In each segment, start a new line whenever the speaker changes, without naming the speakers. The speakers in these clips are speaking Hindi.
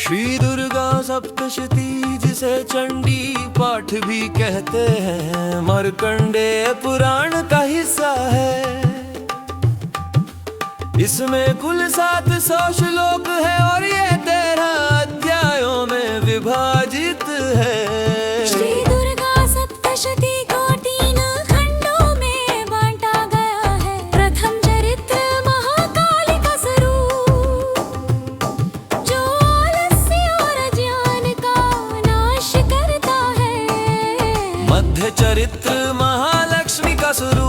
श्री दुर्गा सप्तशती जिसे चंडी पाठ भी कहते हैं, मार्कंडेय पुराण का हिस्सा है। इसमें कुल 700 श्लोक है और ये 13 अध्यायों में विभाजित है।
श्री दुर्गा सप्तशती को 3 खंडों में बांटा गया है। प्रथम चरित्र महाकाली का स्वरूप, जो आलस्य और अज्ञान का नाश करता है।
मध्य चरित्र महालक्ष्मी का स्वरूप,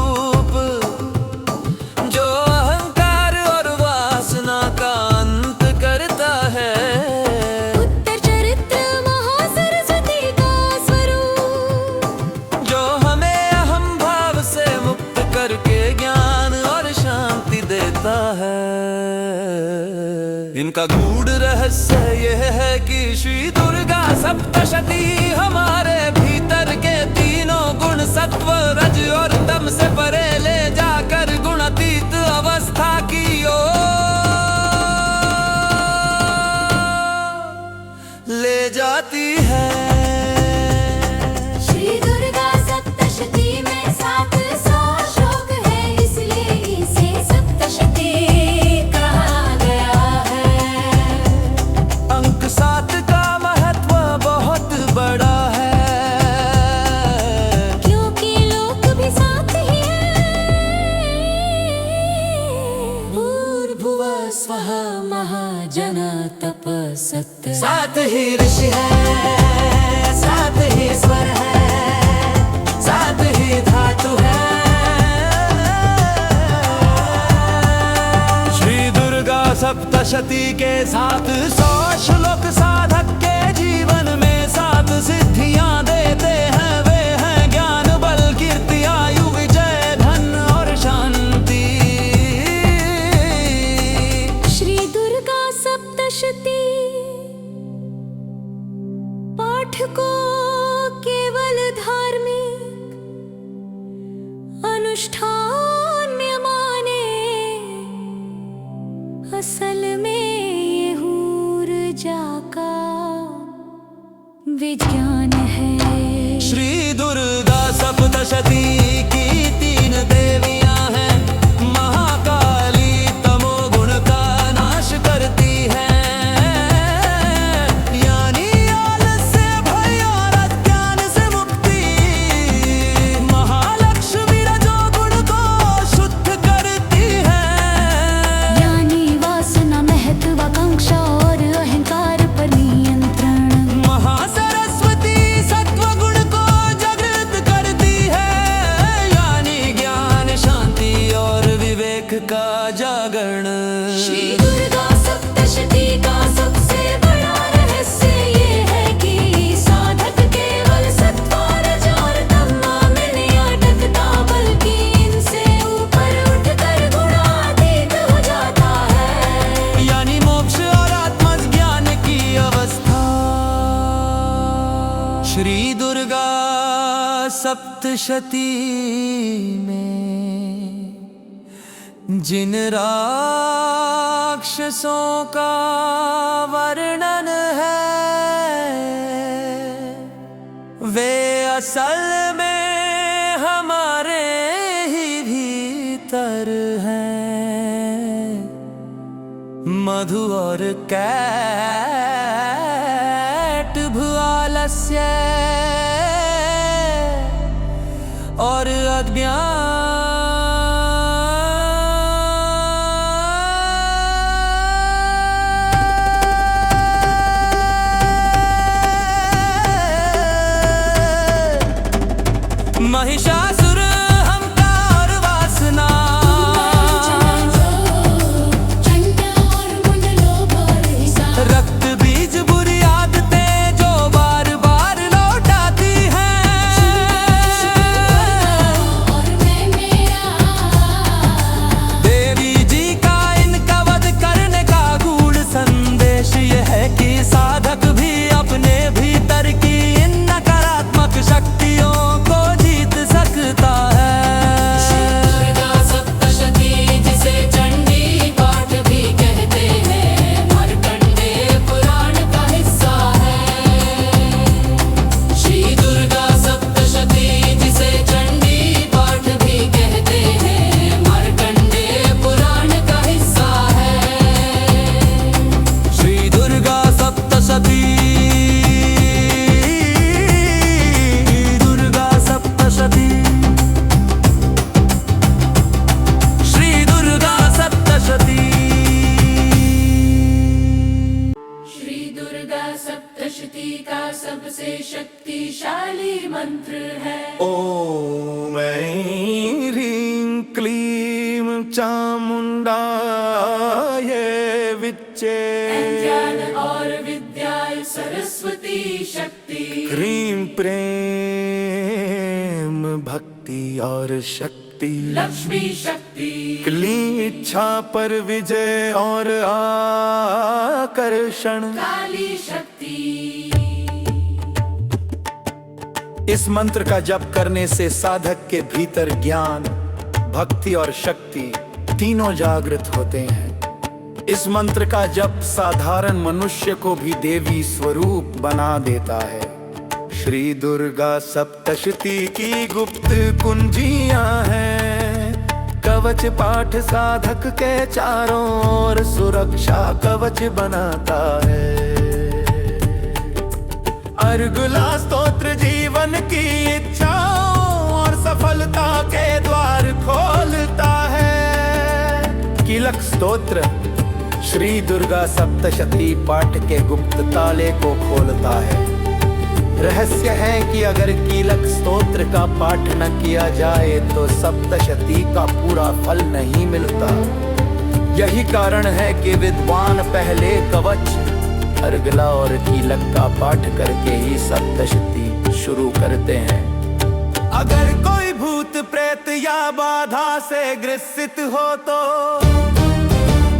इनका गूढ़ रहस्य यह है कि श्री दुर्गा सप्तशती हमारे भीतर के तीनों गुण सत्व रज और तम से परे ले जाकर गुणातीत अवस्था की ओर ले जाती है।
महाजन तप सत्य,
7 ही ऋषि है, 7 ही स्वर है, 7 ही धातु है। श्री दुर्गा सप्तशती के 700 श्लोक साधक के जीवन में 7 सिद्धियां देते हैं। वे हैं ज्ञान, बल, कीर्ति, आयु, विजय, धन और शांति।
सप्तशती पाठ को केवल धार्मिक अनुष्ठान में माने, असल में ये ऊर्जा का विज्ञान है।
श्री दुर्गा सप्तशती की 3 देवियां हैं। महाकाली तमोगुण का नाश करती है, यानी आलस्य, भय और अज्ञान से मुक्ति। महालक्ष्मी रजोगुण को शुद्ध करती है,
यानी वासना, महत्वाकांक्षा और अहंकार पर नियंत्रण।
महासरस्वती सत्वगुण को जागृत करती है, यानी ज्ञान, शांति और विवेक का जागरण।
श्री दुर्गा सप्तशती का सबसे बड़ा रहस्य ये है कि साधक केवल सत्व, रज और तम में नहीं अटकता, बल्कि इनसे ऊपर उठकर गुणातीत हो जाता है,
यानी मोक्ष और आत्मज्ञान की अवस्था। श्री दुर्गा सप्तशती में जिन राक्षसों का वर्णन है, वे असल में हमारे ही भीतर हैं। मधु और कैट, भुआलस्य और अज्ञान। महिषासुर अहंकार वासना, रक्त बीज बुरी आदतें जो बार बार लौट
शक्तिशाली मंत्र है।
ॐ ऐं ह्रीं क्लीं चामुण्डाय विच्चे
ज्ञान और विद्या सरस्वती शक्ति।
ह्रीं प्रेम भक्ति और शक्ति।
लक्ष्मी शक्ति।
क्लीं इच्छा पर विजय और आकर्षण।
काली शक्ति।
इस मंत्र का जप करने से साधक के भीतर ज्ञान, भक्ति और शक्ति तीनों जागृत होते हैं। इस मंत्र का जप साधारण मनुष्य को भी देवी स्वरूप बना देता है। श्री दुर्गा सप्तशती की गुप्त कुंजियां हैं। कवच पाठ साधक के चारों ओर सुरक्षा कवच बनाता है। अर्गुला स्तोत्र जीवन की इच्छाओं और सफलता के द्वार खोलता है। कीलक स्तोत्र श्री दुर्गा सप्तशती पाठ के गुप्त ताले को खोलता है। रहस्य है कि अगर कीलक स्तोत्र का पाठ न किया जाए तो सप्तशती का पूरा फल नहीं मिलता। यही कारण है कि विद्वान पहले कवच, अर्गला और कीलक का पाठ करके ही सप्तशती शुरू करते हैं। अगर कोई भूत प्रेत या बाधा से ग्रसित हो तो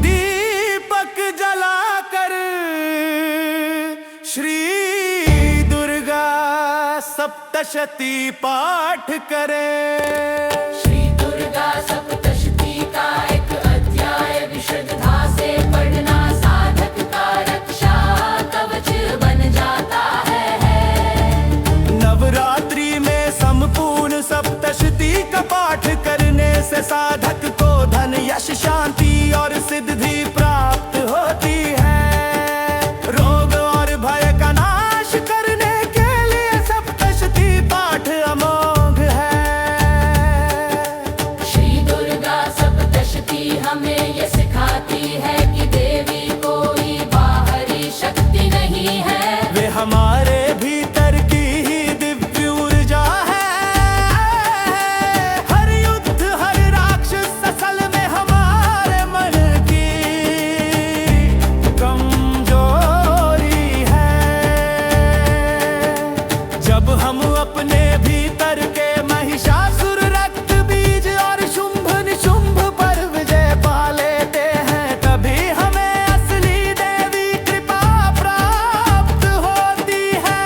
दीपक जलाकर श्री दुर्गा सप्तशती पाठ करे।
श्री दुर्गा सप्तशती का एक अध्याय विशुद्धता से पढ़ना साधक का रक्षा कवच बन जाता है।
नवरात्रि में संपूर्ण सप्तशती का पाठ करने से साधक को धन, यश, शांति और सिद्धि प्राप्त होती है। रोग और भय का नाश करने के लिए सप्तशती पाठ अमोघ है।
श्री दुर्गा सप्तशती हमें ये सिखाती है कि देवी कोई बाहरी शक्ति नहीं है।
वे हमारे भीतर की ही दिव्य ऊर्जा है। हर युद्ध, हर राक्षस असल में हमारे मन की कमजोरी है। जब हम अपने भीतर के महिषासुर, रक्त बीज और शुंभ निशुंभ पर विजय पा लेते हैं, तभी हमें असली देवी कृपा प्राप्त होती है।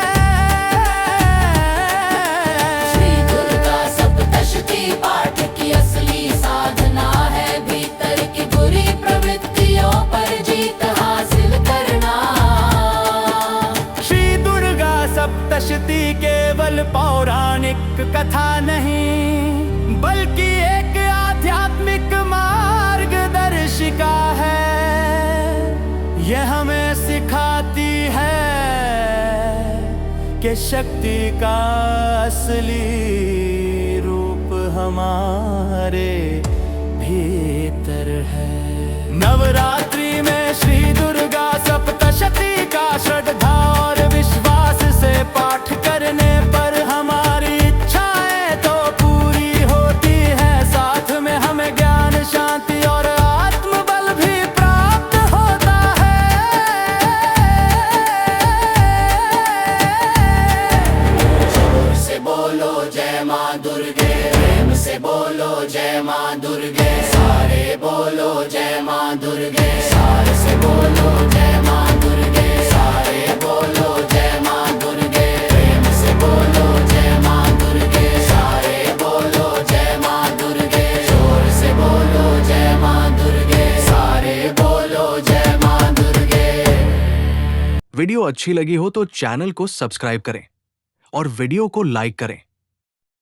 श्री दुर्गा सप्तशती पाठ की असली साधना है भीतर की बुरी प्रवृत्तियों पर जीत हासिल करना।
श्री दुर्गा सप्तशती केवल पौराणिक कथा नहीं बल्कि एक आध्यात्मिक मार्गदर्शिका है। यह हमें सिखाती है कि शक्ति का असली रूप हमारे भीतर है। नवरात्रि में श्री दुर्गा सप्तशती का श्रद्धा और विश्वास से पाठ करने पर हमारी इच्छाएं तो पूरी होती हैं, साथ में हमें ज्ञान, शांति और आत्मबल भी प्राप्त होता है।
जोर से बोलो जय माँ दुर्गे, प्रेम से बोलो जय माँ दुर्गे, सारे बोलो जय माँ दुर्गे, सार से बोलो जय माँ दुर्गे, सारे बोलो जय माँ दुर्गे, प्रेम से बोलो जय माँ दुर्गे, सारे बोलो जय माँ दुर्गे, जोर से बोलो जय माँ दुर्गे, सारे बोलो जय माँ दुर्गे।
वीडियो अच्छी लगी हो तो चैनल को सब्सक्राइब करें और वीडियो को लाइक करें।